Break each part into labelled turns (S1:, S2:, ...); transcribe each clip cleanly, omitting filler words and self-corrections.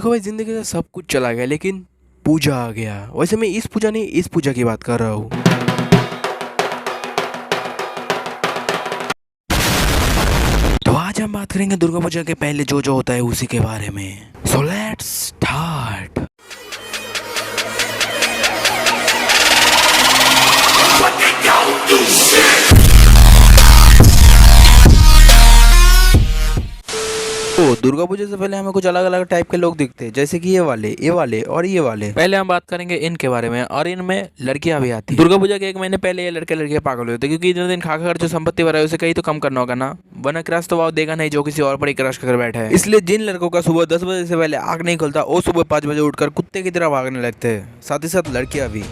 S1: देखो भाई, जिंदगी से सब कुछ चला गया लेकिन पूजा आ गया। वैसे मैं इस पूजा नहीं, इस पूजा की बात कर रहा हूँ। तो आज हम बात करेंगे दुर्गा पूजा के पहले जो होता है उसी के बारे में। So let's start. Durga Puja से पहले हमें कुछ अलग अलग टाइप के लोग दिखते हैं, जैसे कि ये वाले और ये वाले। पहले हम बात करेंगे इनके बारे में, और इनमें लड़कियां भी आती हैं। दुर्गा पूजा के 1 महीने पहले ये लड़के पागल होते हैं, क्योंकि इतने दिन खा जो संपत्ति भरा है उसे कहीं तो कम करना होगा ना, वरना क्रश तो वो देगा नहीं जो किसी और पर ही क्रश कर बैठा है। इसलिए जिन लड़कों का सुबह 10 बजे से पहले आग नहीं खुलता, वो सुबह 5 बजे उठकर कुत्ते की तरह भागने लगते हैं, साथ ही साथ लड़कियां भी।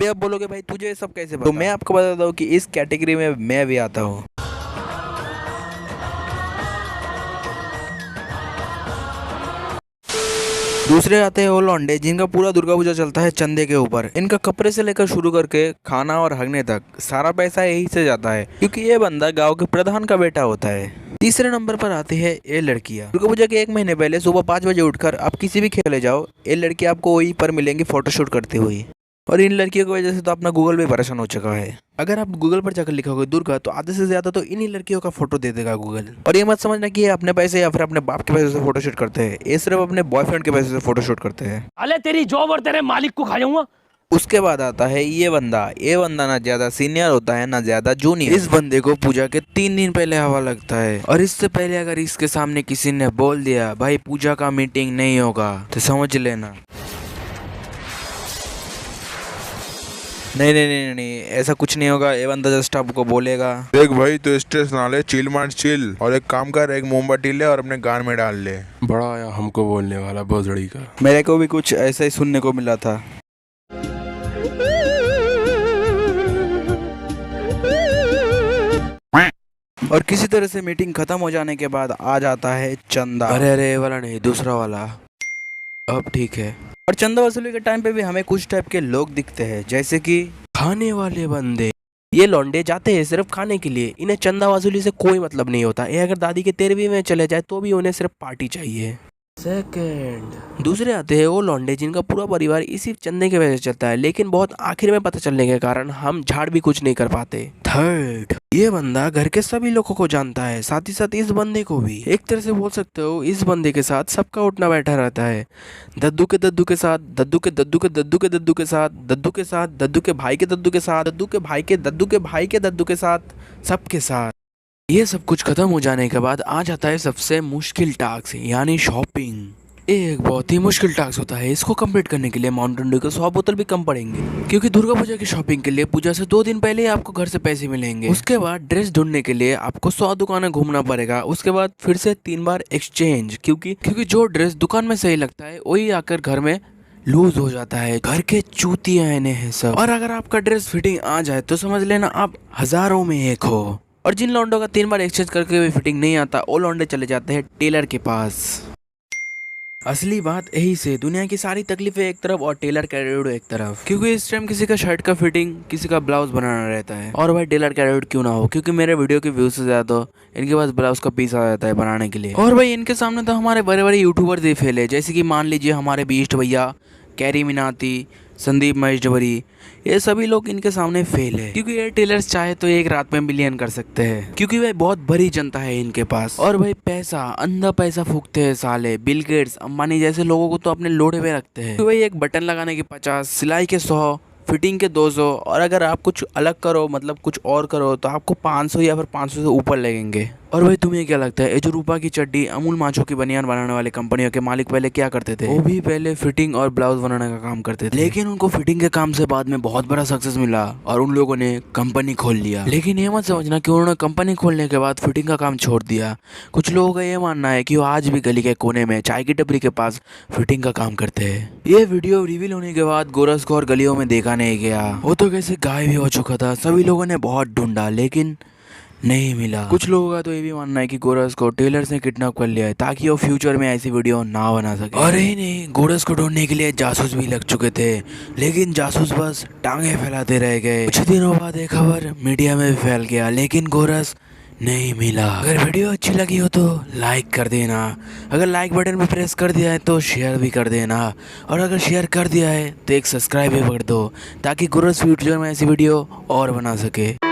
S1: आप बोलोगे भाई तुझे ये सब कैसे पता? तो मैं आपको बताता हूँ कि इस कैटेगरी में मैं भी आता हूँ। दूसरे आते हैं वो लौंडे, जिनका पूरा दुर्गा पूजा चलता है चंदे के ऊपर। इनका कपड़े से लेकर शुरू करके खाना और हगने तक सारा पैसा यही से जाता है, क्योंकि ये बंदा गांव के प्रधान का बेटा होता है। तीसरे नंबर पर आती है ये लड़कियां। दुर्गा पूजा के 1 महीने पहले सुबह 5 बजे उठकर आप किसी भी खेले जाओ, ये लड़कियां आपको वहीं पर मिलेंगी फोटोशूट करती हुई। और इन लड़कियों की वजह से तो अपना गूगल भी परेशान हो चुका है। अगर आप गूगल पर जाकर लिखोगे दुर्गा, तो आधे से ज्यादा तो इन्हीं लड़कियों का फोटो दे देगा गूगल। और ये मत समझना कि ये अपने पैसे या फिर अपने बाप के पैसे से फोटोशूट करते हैं, ये सिर्फ अपने बॉयफ्रेंड के पैसे से फोटोशूट करते हैं।
S2: अरे तेरी जॉब और तेरे मालिक को खा जाऊंगा।
S1: उसके बाद आता है ये बंदा ना ज्यादा सीनियर होता है ना ज्यादा जूनियर। इस बंदे को पूजा के 3 दिन पहले हवा लगता है, और इससे पहले अगर इसके सामने किसी ने बोल दिया भाई पूजा का मीटिंग नहीं होगा, तो समझ लेना नहीं, ऐसा कुछ नहीं होगा। ये बंदा जस्ट आपको बोलेगा
S3: देख भाई, तो स्ट्रेस ना ले, चिल मार चिल, और एक काम कर, एक मोमबत्ती ले और अपने कान में डाल ले।
S4: बड़ा आया हमको बोलने वाला भोसड़ी का।
S1: मेरे को भी कुछ ऐसा ही सुनने को मिला था। और किसी तरह से मीटिंग खत्म हो जाने के बाद आ जाता है चंदा। अरे वाला नहीं, दूसरा वाला। अब ठीक है। और चंदा वसूली के टाइम पे भी हमें कुछ टाइप के लोग दिखते हैं, जैसे कि खाने वाले बंदे। ये लौंडे जाते हैं सिर्फ खाने के लिए, इन्हें चंदा वसूली से कोई मतलब नहीं होता। ये अगर दादी के 13वीं में चले जाए तो भी उन्हें सिर्फ पार्टी चाहिए। सेकंड दूसरे आते हैं वो लौंडे, जिनका पूरा परिवार इसी चंदे के वजह से चलता है, लेकिन बहुत आखिर में पता चलने के कारण हम झाड़ भी कुछ नहीं कर पाते। थर्ड, ये बंदा घर के सभी लोगों को जानता है, साथ ही साथ इस बंदे को भी। एक तरह से बोल सकते हो इस बंदे के साथ सबका उठना बैठा रहता है। दद्दू के दद्दू के साथ, दद्दू के दद्दू के दद्दू के दद्दू के साथ, दद्दू के साथ, दद्दू के भाई के दद्दू के साथ, दद्दू के भाई के दद्दू के भाई के दद्दू के साथ, सबके साथ। ये सब कुछ खत्म हो जाने के बाद आ जाता है सबसे मुश्किल टास्क, यानी शॉपिंग। एक बहुत ही मुश्किल टास्क होता है। इसको कंप्लीट करने के लिए माउंटेन ड्यू के 100 बोतल भी कम पड़ेंगे, क्योंकि दुर्गा पूजा की शॉपिंग के लिए पूजा से 2 दिन पहले ही आपको घर से पैसे मिलेंगे। उसके बाद ड्रेस ढूंढने के लिए आपको 100 दुकानें घूमना पड़ेगा। उसके बाद फिर से 3 बार एक्सचेंज, क्योंकि जो ड्रेस दुकान में सही लगता है वही आकर घर में लूज हो जाता है। घर के चूतिया हैं सब। और अगर आपका ड्रेस फिटिंग आ जाए तो समझ लेना आप हजारों में एक हो। और जिन लौंडों का 3 बार एक्सचेंज करके भी फिटिंग नहीं आता, वो लौंडे चले जाते हैं टेलर के पास। असली बात यही से दुनिया की सारी तकलीफें एक तरफ और टेलर का एटीट्यूड एक तरफ, क्योंकि इस टाइम किसी का शर्ट का फिटिंग, किसी का ब्लाउज बनाना रहता है। और भाई टेलर का एटीट्यूड क्यों ना हो, क्योंकि मेरे वीडियो के व्यूज से ज्यादा तो इनके पास ब्लाउज का पीस आ जाता है बनाने के लिए। और भाई इनके सामने तो हमारे बड़े बड़े यूट्यूबर्स ही फेल है, जैसे कि मान लीजिए हमारे बीस्ट भैया, कैरी मिनाती, संदीप महेश्वरी, ये सभी लोग इनके सामने फेल है। क्योंकि ये टेलर्स चाहे तो एक रात में मिलियन कर सकते हैं, क्योंकि भाई बहुत बड़ी जनता है इनके पास। और भाई पैसा, अंधा पैसा फूकते हैं साले। बिल गेट्स, अंबानी जैसे लोगों को तो अपने लोड़े में रखते हैं। भाई एक बटन लगाने के 50, सिलाई के 100, फिटिंग के 200, और अगर आप कुछ अलग करो, मतलब कुछ और करो, तो आपको 500 या फिर 500 से ऊपर लगेंगे। और भाई तुम्हें क्या लगता है, ये जो रूपा की चड्डी, अमूल माचो की बनियान बनाने वाले कंपनियों के मालिक पहले क्या करते थे? वो भी पहले फिटिंग और ब्लाउज बनाने का काम करते थे, लेकिन उनको फिटिंग के काम से बाद में बहुत बड़ा सक्सेस मिला और उन लोगों ने कंपनी खोल लिया। लेकिन ये मत समझना कि उन्होंने कंपनी खोलने के बाद फिटिंग का काम छोड़ दिया। कुछ लोगों का ये मानना है कि वो आज भी गली के कोने में चाय की टपरी के पास फिटिंग का काम करते हैं। ये वीडियो रिवील होने के बाद गोरस को और गलियों में देखा नहीं गया, वो तो कैसे गायब भी हो चुका था। सभी लोगों ने बहुत ढूंढा लेकिन नहीं मिला। कुछ लोगों का तो ये भी मानना है कि गोरस को टेलर्स ने किडनैप कर लिया है, ताकि वो फ्यूचर में ऐसी वीडियो ना बना सके। और ही नहीं, गोरस को ढूंढने के लिए जासूस भी लग चुके थे, लेकिन जासूस बस टांगे फैलाते रह गए। कुछ दिनों बाद एक खबर मीडिया में भी फैल गया, लेकिन गोरस नहीं मिला। अगर वीडियो अच्छी लगी हो तो लाइक कर देना, अगर लाइक बटन पे प्रेस कर दिया है तो शेयर भी कर देना, और अगर शेयर कर दिया है तो एक सब्सक्राइब भी कर दो ताकि गुरुस फ्यूचर में ऐसी वीडियो और बना सके।